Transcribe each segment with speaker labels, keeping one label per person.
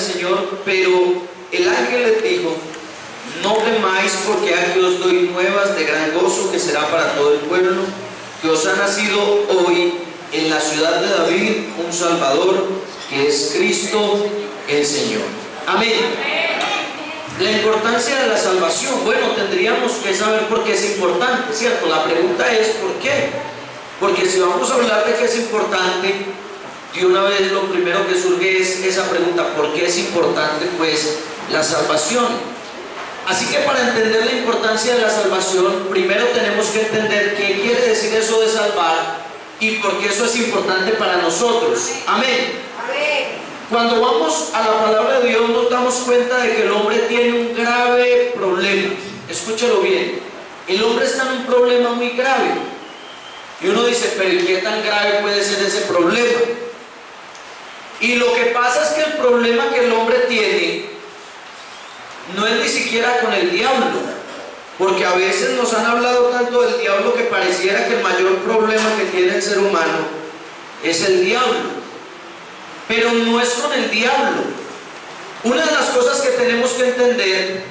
Speaker 1: Señor, pero el ángel les dijo: no temáis, porque aquí os doy nuevas de gran gozo, que será para todo el pueblo, que os ha nacido hoy en la ciudad de David un Salvador, que es Cristo el Señor. Amén. La importancia de la salvación. Bueno, tendríamos que saber por qué es importante, ¿cierto? La pregunta es ¿por qué? Porque si vamos a hablar de que es importante, de una vez lo primero que surge es esa pregunta: ¿por qué es importante pues la salvación? Así que para entender la importancia de la salvación, primero tenemos que entender qué quiere decir eso de salvar y por qué eso es importante para nosotros. Amén. Cuando vamos a la palabra de Dios nos damos cuenta de que el hombre tiene un grave problema. Escúchalo bien. El hombre está en un problema muy grave. Y uno dice: pero ¿y qué tan grave puede ser ese problema? Y lo que pasa es que el problema que el hombre tiene no es ni siquiera con el diablo, porque a veces nos han hablado tanto del diablo que pareciera que el mayor problema que tiene el ser humano es el diablo. Pero no es con el diablo. Una de las cosas que tenemos que entender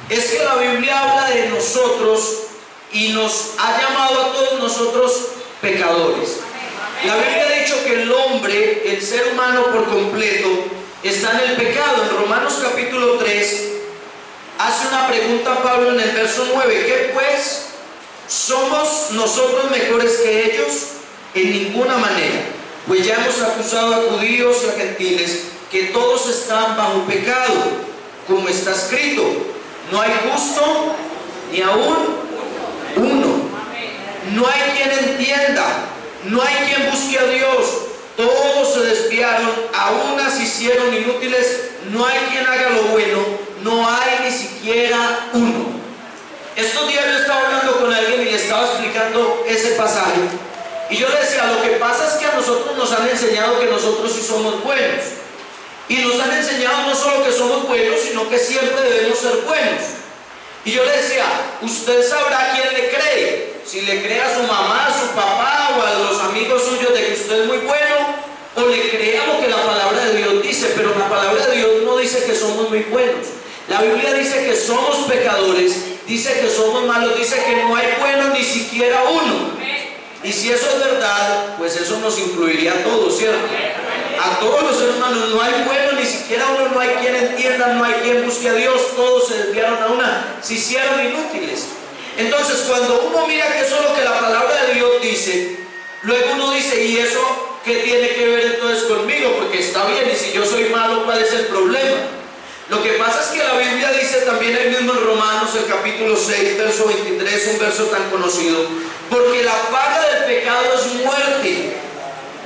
Speaker 1: es que la Biblia habla de nosotros y nos ha llamado a todos nosotros pecadores. La Biblia ha dicho que el hombre, el ser humano por completo, está en el pecado. En Romanos capítulo 3 hace una pregunta Pablo en el verso 9: ¿qué pues? ¿Somos nosotros mejores que ellos? En ninguna manera. Pues ya hemos acusado a judíos y a gentiles, que todos están bajo pecado, como está escrito: no hay justo ni aún uno, no hay quien entienda, no hay quien busque a Dios, todos se desviaron, a unas hicieron inútiles, no hay quien haga lo bueno, no hay ni siquiera uno. Estos días yo estaba hablando con alguien y le estaba explicando ese pasaje. Y yo le decía: lo que pasa es que a nosotros nos han enseñado que nosotros sí somos buenos. Y nos han enseñado no solo que somos buenos, sino que siempre debemos ser buenos. Y yo le decía: usted sabrá a quién le cree. Si le cree a su mamá, a su papá o a los amigos suyos de que usted es muy bueno, o le cree a lo que la palabra de Dios dice. Pero la palabra de Dios no dice que somos muy buenos. La Biblia dice que somos pecadores, dice que somos malos, dice que no hay bueno ni siquiera uno. Y si eso es verdad, pues eso nos incluiría a todos, ¿cierto? A todos los seres humanos. No hay bueno ni siquiera uno, no hay quien entienda, no hay quien busque a Dios. Todos se desviaron a una, se hicieron inútiles. Entonces, cuando uno mira que eso es lo que la palabra de Dios dice, luego uno dice: ¿y eso qué tiene que ver entonces conmigo? Porque está bien, y si yo soy malo, ¿cuál es el problema? Lo que pasa es que la Biblia dice también ahí mismo en Romanos, el capítulo 6, verso 23, un verso tan conocido: porque la paga del pecado es muerte,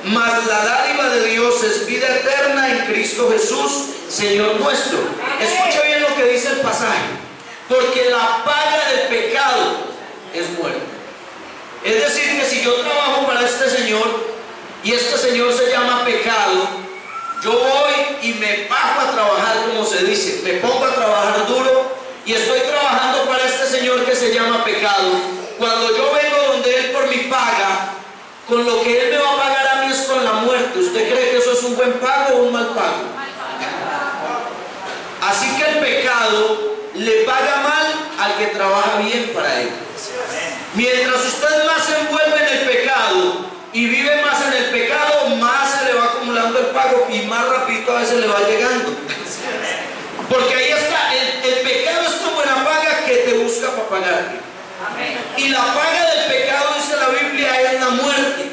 Speaker 1: mas la dádiva de Dios es vida eterna en Cristo Jesús, Señor nuestro. Escucha bien lo que dice el pasaje: porque la paga del pecado es muerte. Es decir, que si yo trabajo para este Señor y este Señor se llama pecado, yo voy y me bajo a trabajar, como se dice, me pongo a trabajar duro y estoy trabajando para este Señor que se llama pecado. Cuando yo vengo donde Él por mi paga, con lo que Él me va a pagar a mí es con la muerte. ¿Usted cree que eso es un buen pago o un mal pago? Así que el pecado le paga mal al que trabaja bien para Él. Mientras usted más se envuelve en el pecado y vive más en el pecado, más se le va acumulando el pago y más rapidito a veces le va llegando. Porque ahí está, el pecado es tan buena paga que te busca para pagarte. Y la paga del pecado, dice la Biblia, es la muerte.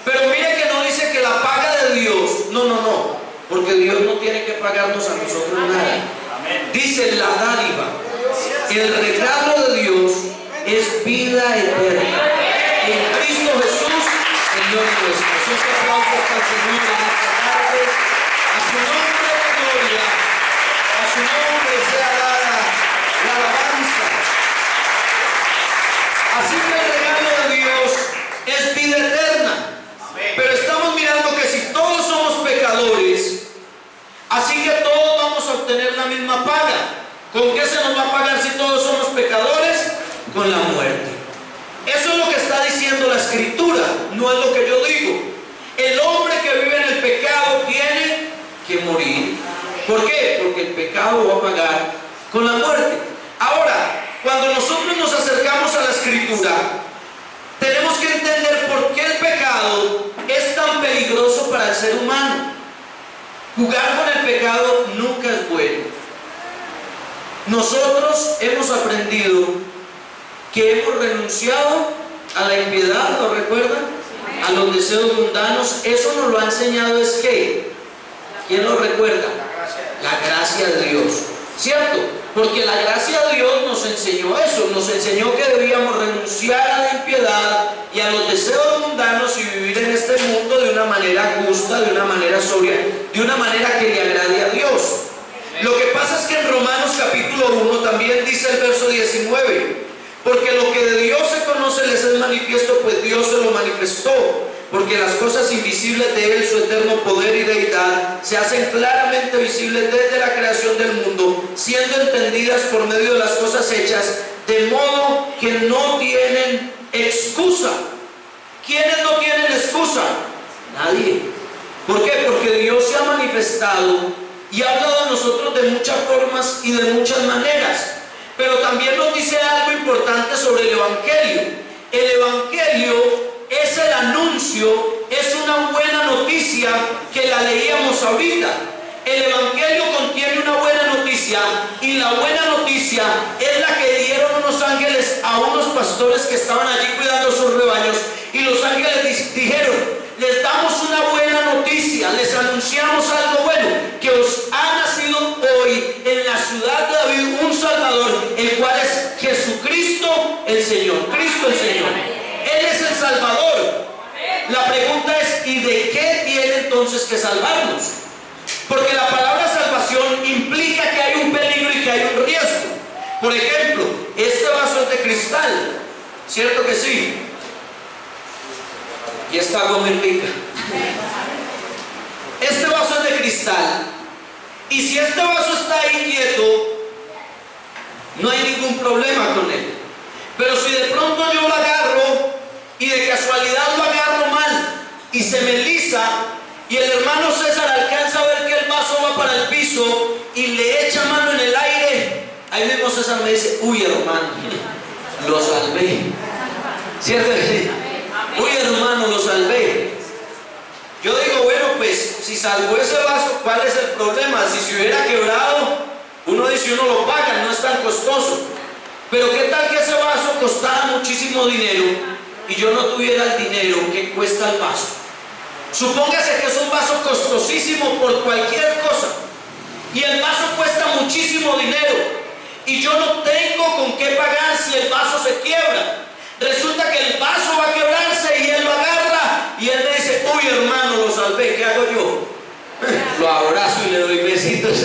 Speaker 1: Pero mire que no dice que la paga de Dios, no, porque Dios no tiene que pagarnos a nosotros nada. Dice la dádiva, el regalo de Dios es vida eterna en Cristo Jesús, Señor nuestro. Un aplauso para el Señor en esta tarde. A su nombre de gloria, a su nombre sea dada la alabanza. Así que el regalo de Dios es vida eterna. Pero estamos mirando que si todos somos pecadores, así que todos vamos a obtener la misma paga. ¿Con qué se nos va a pagar si todos somos pecadores? Con la muerte. Eso es lo que está diciendo la Escritura, no es lo que yo digo. El hombre que vive en el pecado tiene que morir. ¿Por qué? Porque el pecado va a pagar con la muerte. Ahora, cuando nosotros nos acercamos a la Escritura, tenemos que entender por qué el pecado es tan peligroso para el ser humano. Jugar con el pecado nunca es bueno. Nosotros hemos aprendido que hemos renunciado a la impiedad, ¿lo recuerdan? A los deseos mundanos. Eso nos lo ha enseñado es que, ¿quién lo recuerda? La gracia de Dios, ¿cierto? Porque la gracia de Dios nos enseñó eso, nos enseñó que debíamos renunciar a la impiedad y a los deseos mundanos y vivir en este mundo de una manera justa, de una manera sobria, de una manera que le agrade a Dios. Lo que pasa es que en Romanos capítulo 1 también dice el verso 19, porque lo que de Dios se conoce les es manifiesto, pues Dios se lo manifestó. Porque las cosas invisibles de Él, su eterno poder y deidad, se hacen claramente visibles desde la creación del mundo, siendo entendidas por medio de las cosas hechas, de modo que no tienen excusa. ¿Quiénes no tienen excusa? Nadie. ¿Por qué? Porque Dios se ha manifestado y ha hablado a nosotros de muchas formas y de muchas maneras. Pero también nos dice algo importante sobre el Evangelio. El Evangelio es el anuncio, es una buena noticia que la leíamos ahorita. El Evangelio contiene una buena noticia y la buena noticia es la que dieron unos ángeles a unos pastores que estaban allí cuidando sus rebaños, y los ángeles dijeron: les damos una buena noticia, les anunciamos algo bueno, que os ha nacido hoy en la ciudad de David un Salvador, el cual es Jesucristo el Señor. Cristo el Señor. Él es el Salvador. La pregunta es: ¿y de qué tiene entonces que salvarnos? Porque la palabra salvación implica que hay un peligro y que hay un riesgo. Por ejemplo, este vaso es de cristal, ¿cierto que sí? Y esta agua muy rica. Este vaso es de cristal, y si este vaso está ahí quieto, no hay ningún problema con él. Pero si de pronto yo lo agarro y de casualidad lo agarro mal y se me lisa, y el hermano César alcanza a ver que el vaso va para el piso y le echa mano en el aire, ahí mismo César me dice: uy, hermano, lo salvé. ¿Cierto? Uy, hermano, lo salvé. Yo digo, bueno, pues si salvó ese vaso, ¿cuál es el problema? Si se hubiera quebrado, uno dice, uno lo paga, no es tan costoso. Pero ¿qué tal que ese vaso costara muchísimo dinero y yo no tuviera el dinero que cuesta el vaso? Supóngase que es un vaso costosísimo por cualquier cosa, y el vaso cuesta muchísimo dinero, y yo no tengo con qué pagar si el vaso se quiebra. Resulta que el vaso va a quebrarse y él lo agarra y él me dice: uy, hermano, lo salvé, ¿qué hago yo? Lo abrazo y le doy besitos.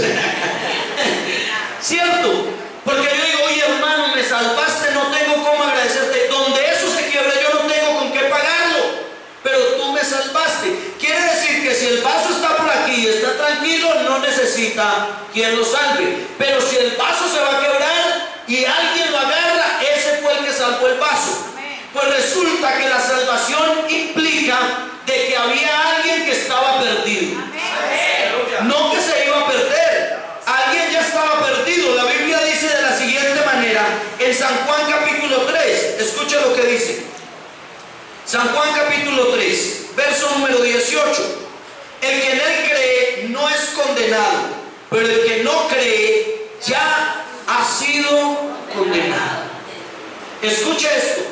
Speaker 1: ¿Cierto? Porque yo digo: oye, hermano, me salvaste, no tengo cómo agradecerte. Donde eso se quiebre, yo no tengo con qué pagarlo, pero tú me salvaste. Quiere decir que si el vaso está por aquí y está tranquilo, no necesita quien lo salve. Pero si el vaso se va a quebrar y alguien lo agarra, ese fue el que salvó el vaso. Pues resulta que la salvación implica de que había alguien que estaba perdido. No que se iba a perder, alguien ya estaba perdido. La Biblia dice de la siguiente manera en San Juan capítulo 3, escuche lo que dice. San Juan capítulo 3, verso número 18. El que en él cree no es condenado, pero el que no cree ya ha sido condenado. Escuche esto: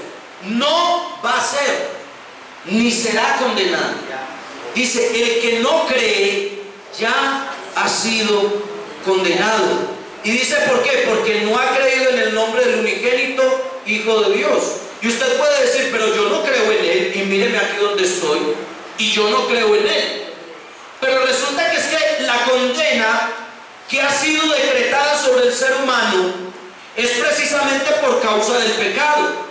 Speaker 1: no va a ser ni será condenado. Dice: el que no cree ya ha sido condenado. Y dice: ¿por qué? Porque no ha creído en el nombre del unigénito Hijo de Dios. Y usted puede decir: pero yo no creo en él, y míreme aquí donde estoy, y yo no creo en él. Pero resulta que es que la condena que ha sido decretada sobre el ser humano es precisamente por causa del pecado.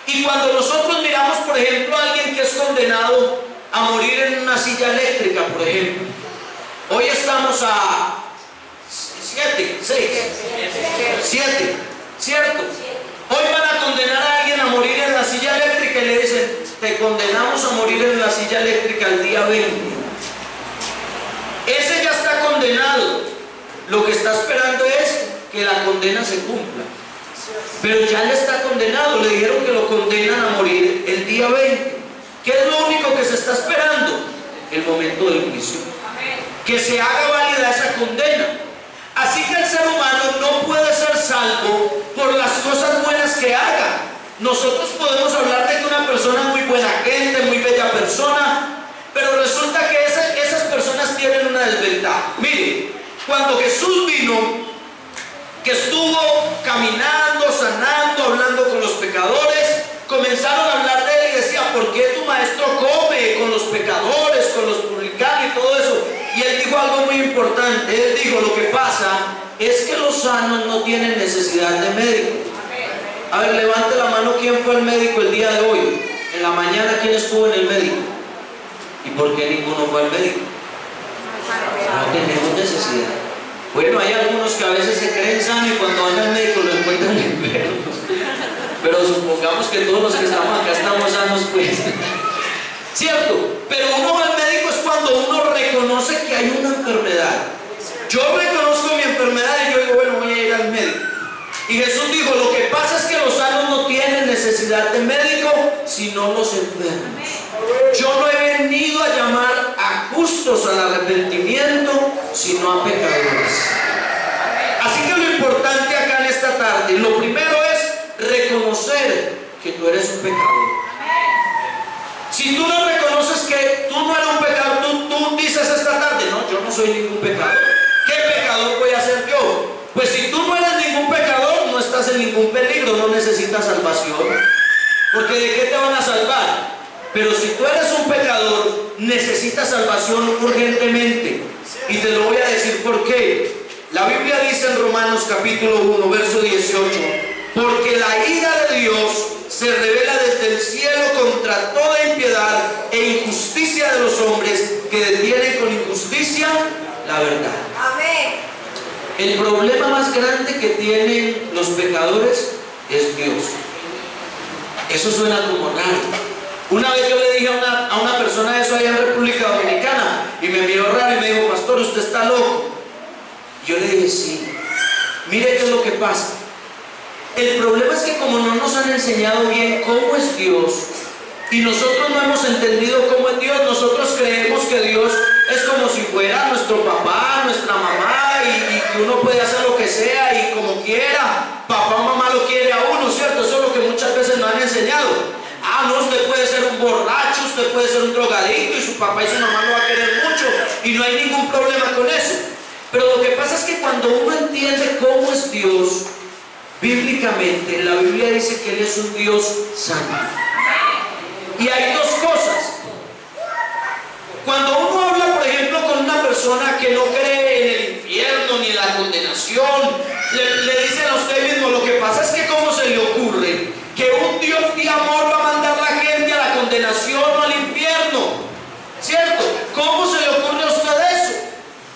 Speaker 1: Y cuando nosotros miramos, por ejemplo, a alguien que es condenado a morir en una silla eléctrica, por ejemplo, hoy estamos a 7, ¿cierto? Hoy van a condenar a alguien a morir en la silla eléctrica y le dicen: te condenamos a morir en la silla eléctrica el día 20. Ese ya está condenado. Lo que está esperando es que la condena se cumpla. Pero ya él está condenado, le dijeron que lo condenan a morir el día 20. ¿Qué es lo único que se está esperando? El momento del juicio. Que se haga válida esa condena. Así que el ser humano no puede ser salvo por las cosas buenas que haga. Nosotros podemos hablar de que una persona es muy buena gente, muy bella persona, pero resulta que esas personas tienen una desventaja. Miren, cuando Jesús vino, que estuvo caminando, sanando, hablando con los pecadores, comenzaron a hablar de él y decía, ¿por qué tu maestro come con los pecadores, con los publicanos y todo eso? Y él dijo algo muy importante. Él dijo, lo que pasa es que los sanos no tienen necesidad de médico. A ver, levante la mano, ¿quién fue el médico el día de hoy? En la mañana, ¿quién estuvo en el médico? ¿Y por qué ninguno fue al médico? No tenemos necesidad. Bueno, hay algunos que a veces se creen sanos y cuando van al médico lo encuentran enfermos. Pero supongamos que todos los que estamos acá estamos sanos, pues. ¿Cierto? Pero uno va al médico es cuando uno reconoce que hay una enfermedad. Yo reconozco mi enfermedad y yo digo, bueno, voy a ir al médico. Y Jesús dijo, lo que pasa es que los sanos no tienen necesidad de médico, sino los enfermos. Yo no he venido a llamar a justos al arrepentimiento, sino a pecadores. Así que lo importante acá en esta tarde, lo primero es reconocer que tú eres un pecador. Si tú no reconoces que tú no eres un pecador, tú dices esta tarde, no, yo no soy ningún pecador. ¿Qué pecador voy a ser yo? Pues si tú no eres ningún pecador, no estás en ningún peligro, no necesitas salvación. Porque ¿de qué te van a salvar? Pero si tú eres un pecador, necesitas salvación urgentemente. Y te lo voy a decir por qué. La Biblia dice en Romanos capítulo 1, verso 18, porque la ira de Dios se revela desde el cielo contra toda impiedad e injusticia de los hombres que detienen con injusticia la verdad.
Speaker 2: Amén.
Speaker 1: El problema más grande que tienen los pecadores es Dios. Eso suena como raro. Una vez yo le dije a una persona eso allá en República Dominicana y me miró raro y me dijo, pastor, ¿usted está loco? Yo le dije, sí. Mire qué es lo que pasa. El problema es que como no nos han enseñado bien cómo es Dios y nosotros no hemos entendido cómo es Dios, nosotros creemos que Dios es como si fuera nuestro papá, nuestra mamá y que uno puede hacer lo que sea y como quiera. Papá o mamá lo quiere a uno, ¿cierto? Eso es lo que muchas veces nos han enseñado. Ah, no, usted puede ser un borracho, usted puede ser un drogadicto y su papá y su mamá lo va a querer mucho y no hay ningún problema con eso. Pero lo que pasa es que cuando uno entiende cómo es Dios, bíblicamente, la Biblia dice que Él es un Dios santo. Y hay dos cosas. Cuando uno habla, por ejemplo, con una persona que no cree en el infierno ni en la condenación, le dicen a usted mismo, lo que pasa es que ¿cómo se le ocurre que un Dios de amor va a mandar a la gente a la condenación o al infierno? ¿Cierto? ¿Cómo se le ocurre a usted eso?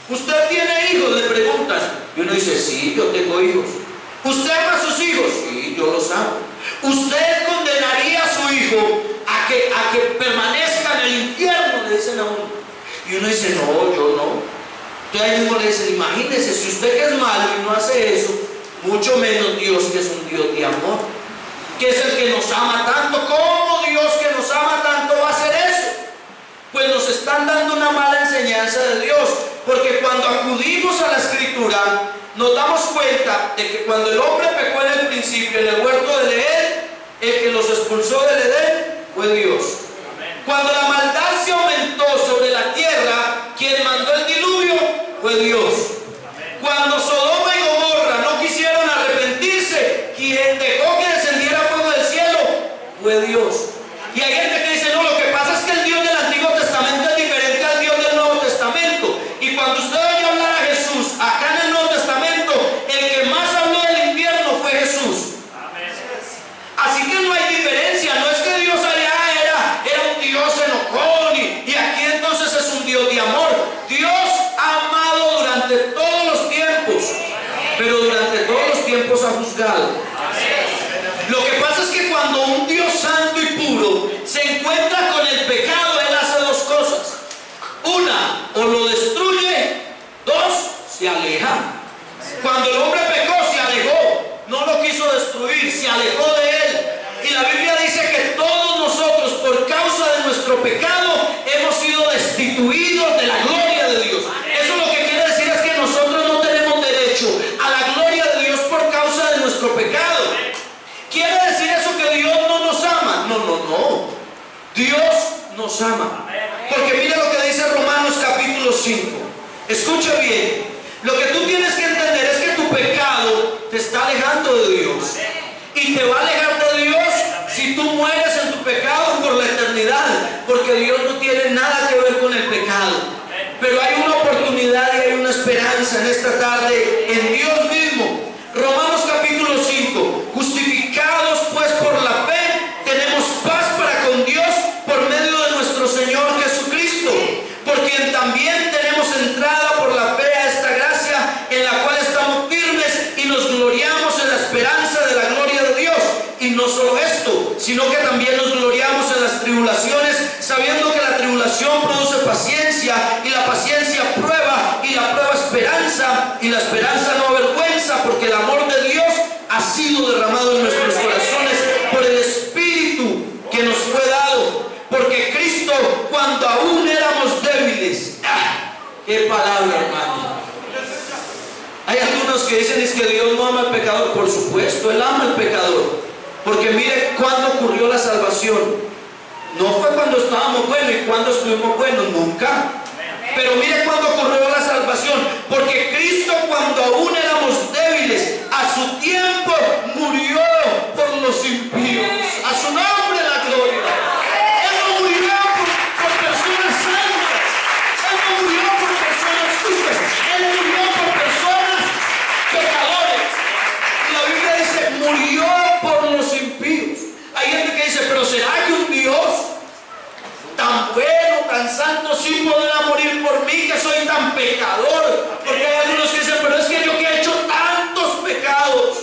Speaker 1: ¿Usted tiene hijos?, le preguntan. Y uno dice, sí, yo tengo hijos. ¿Usted ama a sus hijos? Sí, yo los amo. ¿Usted condenaría a su hijo a que permanezca en el infierno?, le dicen a uno. Y uno dice, no, yo no. Entonces ahí mismo le dicen, imagínese, si usted que es malo y no hace eso, mucho menos Dios, que es un Dios de amor, que es el que nos ama tanto. ¿Cómo Dios que nos ama tanto va a hacer eso? Pues nos están dando una mala enseñanza de Dios, porque cuando acudimos a la Escritura nos damos cuenta de que cuando el hombre pecó en el principio en el huerto del Edén, el que los expulsó del Edén fue Dios. Cuando la maldad se aumentó sobre la tierra, quien mandó el diluvio fue Dios. Cuando Sodoma y Gomorra no quisieron arrepentirse, quien dejó que descendiera fuego del cielo fue Dios. Y hay gente que dice, no, lo que pasa es que el Dios del Antiguo Testamento es diferente al Dios del Nuevo Testamento. Y cuando usted oye hablar a Jesús acá en el Nuevo Testamento, el que más habló del infierno fue Jesús. Así que no hay diferencia. No es que Dios allá era un Dios enojón y aquí entonces es un Dios de amor. Dios ha amado durante todos los tiempos, pero durante todos los tiempos ha juzgado. Lo que pasa es que cuando un Dios santo y puro se encuentra con el pecado, Él hace dos cosas. Una, o lo destruye. Dos, se aleja. Cuando el hombre pecó, se alejó, no lo quiso destruir, se alejó de él. Y la Biblia dice que todos nosotros, por causa de nuestro pecado, hemos sido destituidos de la gloria de Dios. Eso lo que quiere decir es que nosotros no tenemos derecho a la gloria de Dios por causa de nuestro pecado. ¿Quiere decir eso que Dios no nos ama? No, no, no. Dios nos ama. Porque mira lo que dice Romanos capítulo 5. Escucha bien. Lo que tú tienes que entender es que tu pecado te está alejando de Dios. Y te va a alejar de Dios si tú mueres en tu pecado por la eternidad. Porque Dios no tiene nada que ver con el pecado. Pero hay una oportunidad y hay una esperanza en esta tarde en Dios mismo. Romanos capítulo 5. Justificados pues por la fe, tenemos paz para con Dios por medio de nuestro Señor Jesucristo, por quien también tenemos entrada por la fe a esta gracia en la cual estamos firmes y nos gloriamos en la esperanza de la gloria de Dios. Y no solo esto, sino que también nos gloriamos en las tribulaciones, sabiendo que la tribulación produce paciencia, y la paciencia prueba, y la prueba esperanza, y la esperanza no avergüenza, porque el amor de Dios ha sido derramado en nuestros corazones por el Espíritu que nos fue dado. Porque Cristo, cuando aún éramos débiles, qué palabra, hermano. Hay algunos que dicen es que Dios no ama al pecador. Por supuesto, Él ama al pecador. Porque mire cuándo ocurrió la salvación. No fue cuando estábamos buenos y cuando estuvimos buenos, nunca. Pero mire cuándo ocurrió la salvación. Porque Cristo, cuando aún éramos débiles, a su tiempo murió por los impíos. A su nombre la gloria. Él no murió por personas santas. Él no murió por personas justas. Él murió por personas pecadores. Y la Biblia dice, murió por los impíos. Hay gente que dice, pero ¿será que un Dios tan bueno, tan santo, sí podrá morir por mí, que soy tan pecador? Porque hay algunos que dicen, pero es que yo que he hecho tantos pecados,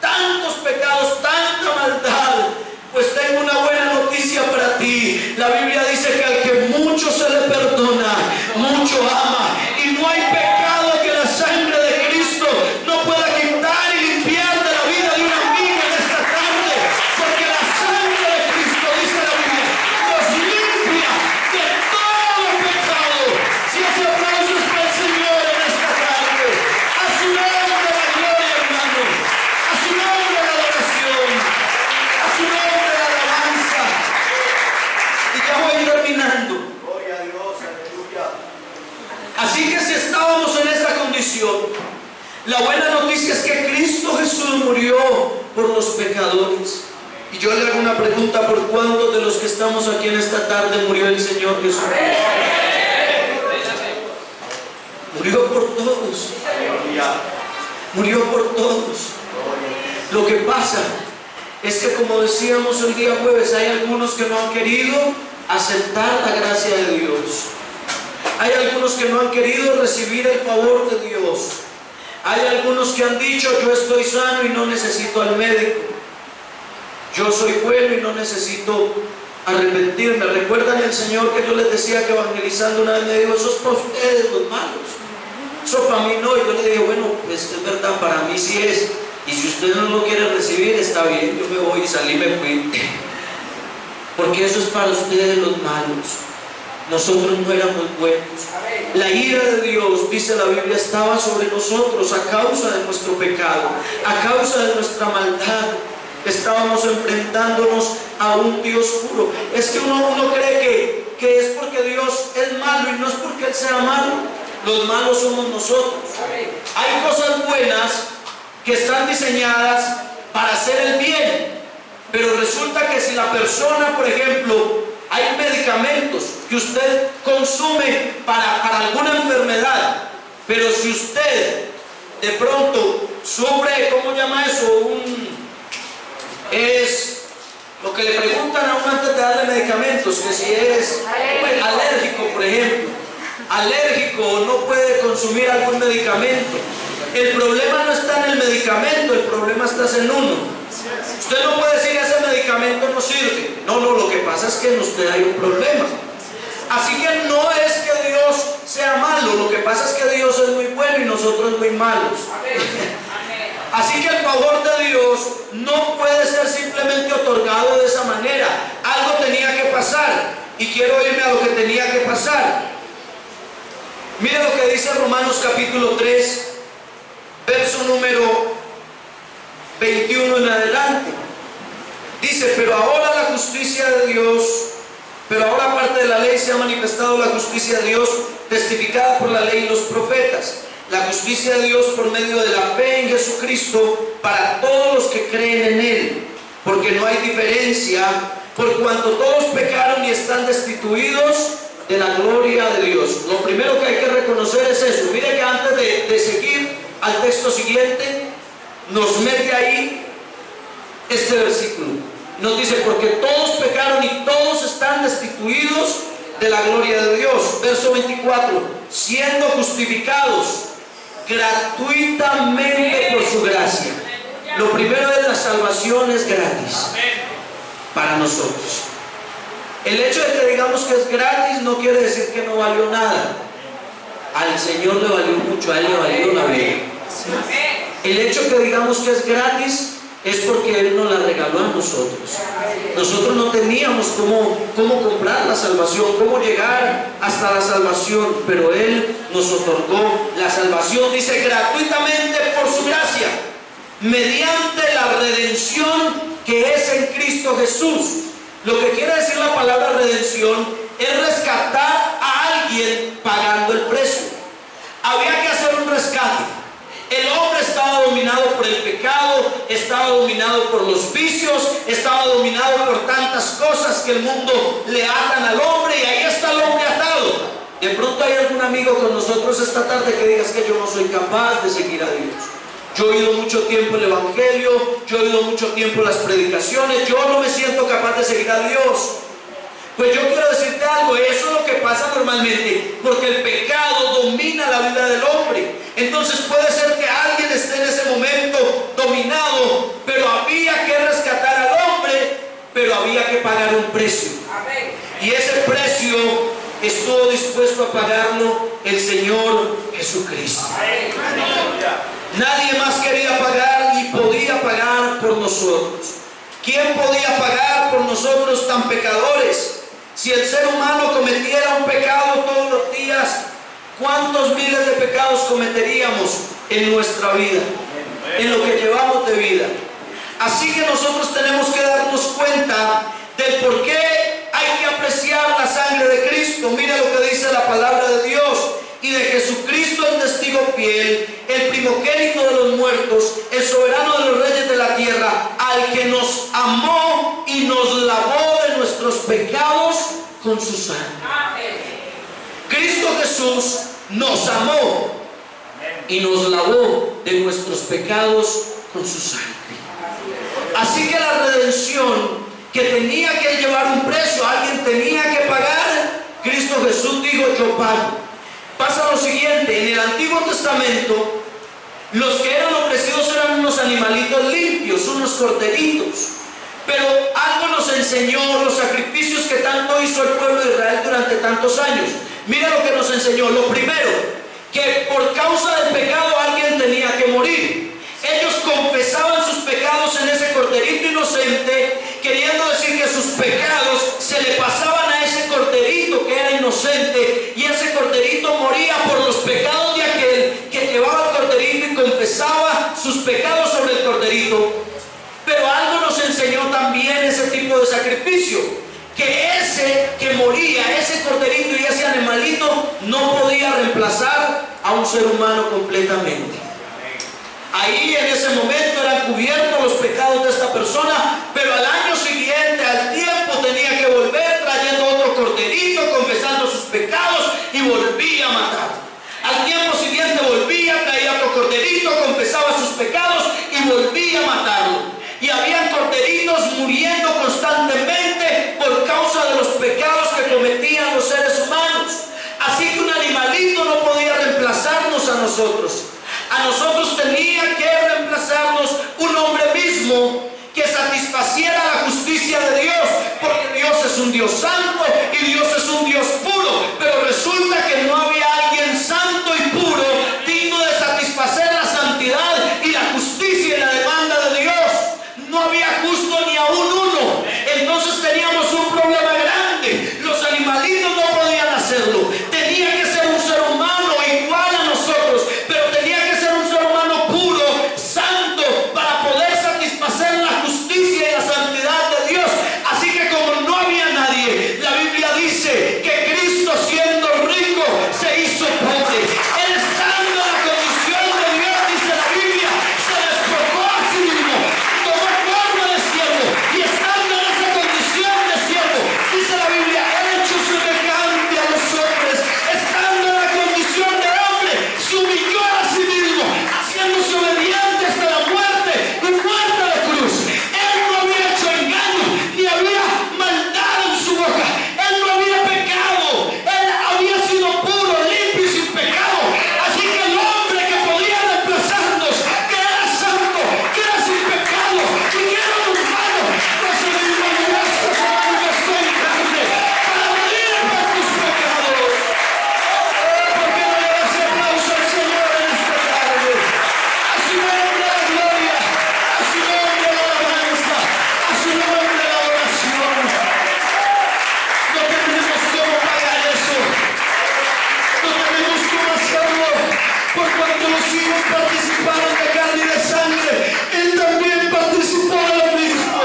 Speaker 1: tanta maldad. Pues tengo una buena noticia para ti. La Biblia dice que al que mucho se le perdona, mucho ama. Y no hay pecado que la sangre de Cristo no pueda quitar y limpiar de la vida de un amigo en esta tarde. Porque la sangre de Cristo, dice la Biblia, nos limpia de todo pecado. Si ese aplauso es para el Señor en esta tarde, a su nombre la gloria, hermano. A su nombre la adoración. A su nombre la alabanza. Y ya voy terminando.
Speaker 2: Gloria a Dios, aleluya.
Speaker 1: Así que si estábamos en esa condición, la buena noticia es que Cristo Jesús murió por los pecadores. Y yo le hago una pregunta: ¿por cuántos de los que estamos aquí en esta tarde murió el Señor Jesús? Murió por todos. Murió por todos. Lo que pasa es que, como decíamos el día jueves, hay algunos que no han querido aceptar la gracia de Dios. Hay algunos que no han querido recibir el favor de Dios. Hay algunos que han dicho, yo estoy sano y no necesito al médico. Yo soy bueno y no necesito arrepentirme. ¿Recuerdan el Señor que yo les decía que evangelizando una vez me dijo, eso es para ustedes los malos? Eso para mí no. Y yo le dije, bueno, pues es verdad, para mí sí es. Y si usted no lo quiere recibir, está bien, yo me voy, y salí, me fui. Porque eso es para ustedes los malos. Nosotros no éramos buenos. La ira de Dios, dice la Biblia, estaba sobre nosotros a causa de nuestro pecado, a causa de nuestra maldad. Estábamos enfrentándonos a un Dios puro. Es que uno cree que es porque Dios es malo, y no es porque Él sea malo. Los malos somos nosotros. Hay cosas buenas que están diseñadas para hacer el bien, pero resulta que si la persona, por ejemplo, hay medicamentos que usted consume para alguna enfermedad, pero si usted de pronto sufre, ¿cómo llama eso? Es lo que le preguntan a uno antes de darle medicamentos, que si es alérgico, por ejemplo, alérgico o no puede consumir algún medicamento. El problema no está en el medicamento, el problema está en uno. Usted no puede decir, ese medicamento no sirve. No, lo que pasa es que en usted hay un problema. Así que no es que Dios sea malo. Lo que pasa es que Dios es muy bueno y nosotros muy malos. Así que el favor de Dios no puede ser simplemente otorgado de esa manera. Algo tenía que pasar. Y quiero irme a lo que tenía que pasar. Mire lo que dice Romanos capítulo 3, verso número 21 en adelante. Dice, pero ahora la justicia de Dios, pero ahora aparte de la ley se ha manifestado la justicia de Dios, testificada por la ley y los profetas. La justicia de Dios por medio de la fe en Jesucristo para todos los que creen en Él. Porque no hay diferencia, por cuanto todos pecaron y están destituidos de la gloria de Dios. Lo primero que hay que reconocer es eso. Mire que antes de seguir al texto siguiente, nos mete ahí este versículo. Nos dice, porque todos pecaron y todos están destituidos de la gloria de Dios. Verso 24, siendo justificados gratuitamente por su gracia. Lo primero es la salvación es gratis para nosotros. El hecho de que digamos que es gratis no quiere decir que no valió nada. Al Señor le valió mucho, a Él le valió la vida. El hecho que digamos que es gratis es porque Él nos la regaló a nosotros. Nosotros no teníamos cómo comprar la salvación, cómo llegar hasta la salvación, pero Él nos otorgó la salvación, dice, gratuitamente por su gracia, mediante la redención que es en Cristo Jesús. Lo que quiere decir la palabra redención es rescatar a alguien pagando el precio. Había que hacer un rescate. El hombre estaba dominado por el pecado, estaba dominado por los vicios, estaba dominado por tantas cosas que el mundo le atan al hombre, y ahí está el hombre atado. De pronto hay algún amigo con nosotros esta tarde que diga que yo no soy capaz de seguir a Dios. Yo he oído mucho tiempo el Evangelio, yo he oído mucho tiempo las predicaciones, yo no me siento capaz de seguir a Dios. Pues yo quiero decirte algo, eso es lo que pasa normalmente, porque el pecado domina la vida del hombre. Entonces puede ser que alguien esté en ese momento dominado, pero había que rescatar al hombre, pero había que pagar un precio. Y ese precio estuvo dispuesto a pagarlo el Señor Jesucristo. Nadie más quería pagar ni podía pagar por nosotros. ¿Quién podía pagar por nosotros tan pecadores? Si el ser humano cometiera un pecado todos los días, ¿cuántos miles de pecados cometeríamos en nuestra vida? En lo que llevamos de vida. Así que nosotros tenemos que darnos cuenta del por qué hay que apreciar la sangre de Cristo. Mira lo que dice la palabra de Dios. Y de Jesucristo el testigo fiel, el primogénito de los muertos, el soberano de los reyes de la tierra, al que nos amó y nos lavó de nuestros pecados con su sangre. Cristo Jesús nos amó y nos lavó de nuestros pecados con su sangre. Así que la redención que tenía que llevar un precio, alguien tenía que pagar, Cristo Jesús dijo, yo pago. Pasa lo siguiente, en el Antiguo Testamento los que eran ofrecidos eran unos animalitos limpios, unos corderitos, pero algo nos enseñó los sacrificios que tanto hizo el pueblo de Israel durante tantos años. Mira lo que nos enseñó. Lo primero, que por causa del pecado alguien tenía que morir. Ellos confesaban sus pecados en ese corderito inocente, queriendo decir que sus pecados se le pasaban a ese corderito que era inocente, y ese corderito moría por los pecados de aquel que llevaba el corderito y confesaba sus pecados sobre el corderito. Pero algo nos enseñó también ese tipo de sacrificio, que ese que moría, ese corderito y ese animalito, no podía reemplazar a un ser humano completamente. Ahí en ese momento eran cubiertos los pecados de esta persona, pero al año siguiente, al tiempo, tenía que volver trayendo otro corderito, confesando sus pecados, y volvía a matar. Al tiempo siguiente volvía, traía otro corderito, confesaba sus pecados y volvía a matarlo. Y habían corderitos muriendo constantemente por causa de los pecados que cometían los seres humanos. Así que un animalito no podía reemplazarnos a nosotros. A nosotros tenía que reemplazarnos un hombre mismo que satisfaciera la justicia de Dios, porque Dios es un Dios santo y Dios es un Dios puro. Pero resulta que no había alguien
Speaker 3: hijos participaron de carne y de sangre, Él también participó de lo mismo.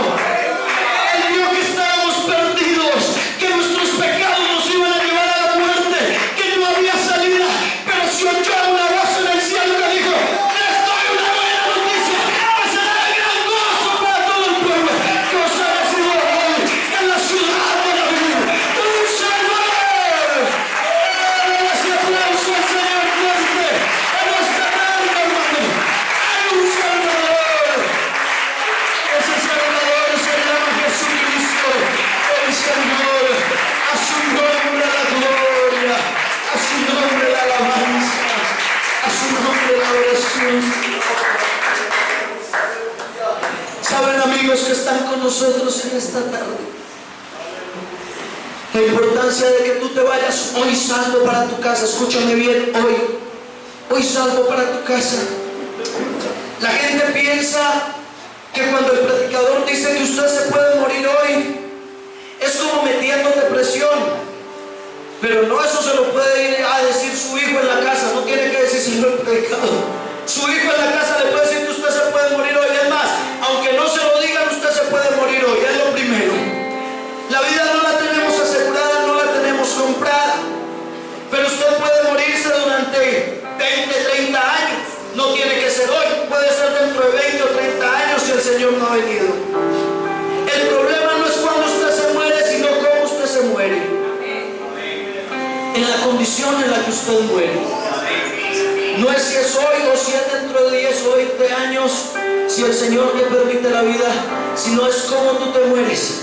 Speaker 3: Él vio que estábamos perdidos, que nuestros pecados nos iban a llevar a la muerte, que no había salida, pero se oyó una voz en el cielo que dijo: les doy una buena noticia, que será de gran gozo para todo el pueblo, que os ha nacido hoy en la ciudad de David un Salvador. ¡Dale ese aplauso al Señor fuerte en esta tarde, hermano! Hay un Salvador. Ese Salvador se llama Jesucristo, el Señor. A su nombre la gloria, a su nombre la alabanza, a su nombre la oración. Saben, amigos que están con nosotros en esta tarde, la importancia de que tú te vayas hoy salvo para tu casa. Escúchame bien, hoy salvo para tu casa. La gente piensa que cuando el predicador dice que usted se puede morir hoy, es como metiéndote presión. Pero no, eso se lo puede ir a decir su hijo en la casa, no tiene que decírselo el predicador. Su hijo en la casa le puede decir que usted se puede morir hoy. Es más, aunque no se lo digan, usted se puede morir hoy, es lo primero. La vida no la tenemos asegurada, no la tenemos comprada, pero usted puede morirse durante 20, 30 años. No tiene que ser hoy, puede ser dentro de 20 o 30 años si el Señor no ha venido. El problema no es cuando usted se muere, sino cómo usted se muere, en la condición en la que usted muere. No es si es hoy o si es dentro de 10 o 20 años, si el Señor te permite la vida, sino es cómo tú te mueres.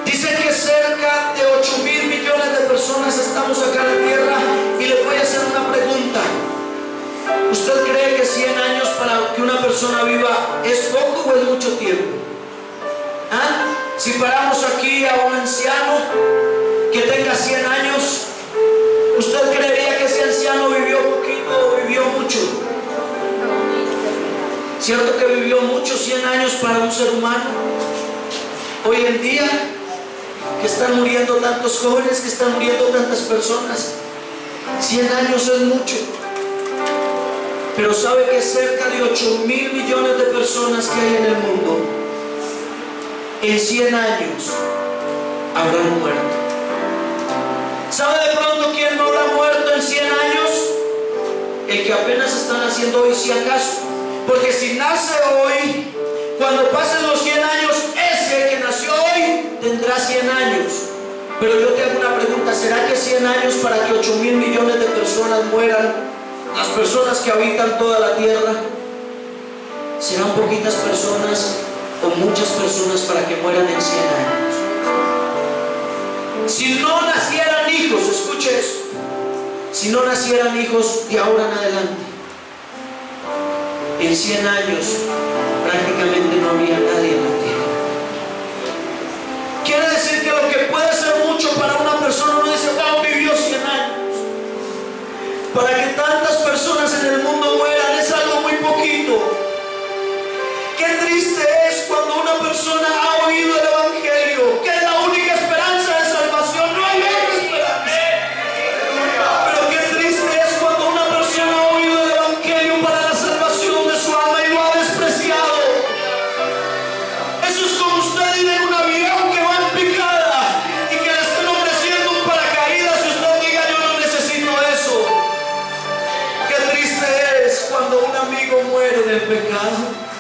Speaker 3: Dice que cerca de 8.000 millones de personas estamos acá en la tierra, y le voy a hacer una pregunta. ¿Usted cree que 100 años para que una persona viva es poco o es mucho tiempo? ¿Ah? Si paramos aquí a un anciano que tenga 100 años, ¿usted creería que ese anciano vivió poquito o vivió mucho? ¿Cierto que vivió mucho 100 años para un ser humano? Hoy en día, que están muriendo tantos jóvenes, que están muriendo tantas personas, 100 años es mucho. Pero sabe que cerca de 8.000 millones de personas que hay en el mundo, en 100 años habrán muerto. ¿Sabe de pronto quién no habrá muerto en 100 años? El que apenas está naciendo hoy, si acaso. Porque si nace hoy, cuando pasen los 100 años, ese que nació hoy tendrá 100 años. Pero yo te hago una pregunta: ¿será que 100 años para que 8.000 millones de personas mueran? Las personas que habitan toda la tierra, ¿serán poquitas personas o muchas personas para que mueran en 100 años? Si no nacieran hijos, escuche esto, si no nacieran hijos de ahora en adelante, en 100 años prácticamente no habría nadie en la tierra. Quiere decir que lo que puede ser mucho para una persona, uno dice: wow, vivió 100 años. Para que tantas personas en el mundo mueran es algo muy poquito. Qué triste es cuando una persona ha oído el Evangelio, que es la única esperanza de salvación. No hay otra esperanza. Pero qué triste es cuando una persona ha oído el Evangelio para la salvación de su alma y lo ha despreciado. Eso es como usted ir en un avión que va en picada y que le estén ofreciendo un paracaídas y usted diga: yo no necesito eso. Qué triste es cuando un amigo muere del pecado.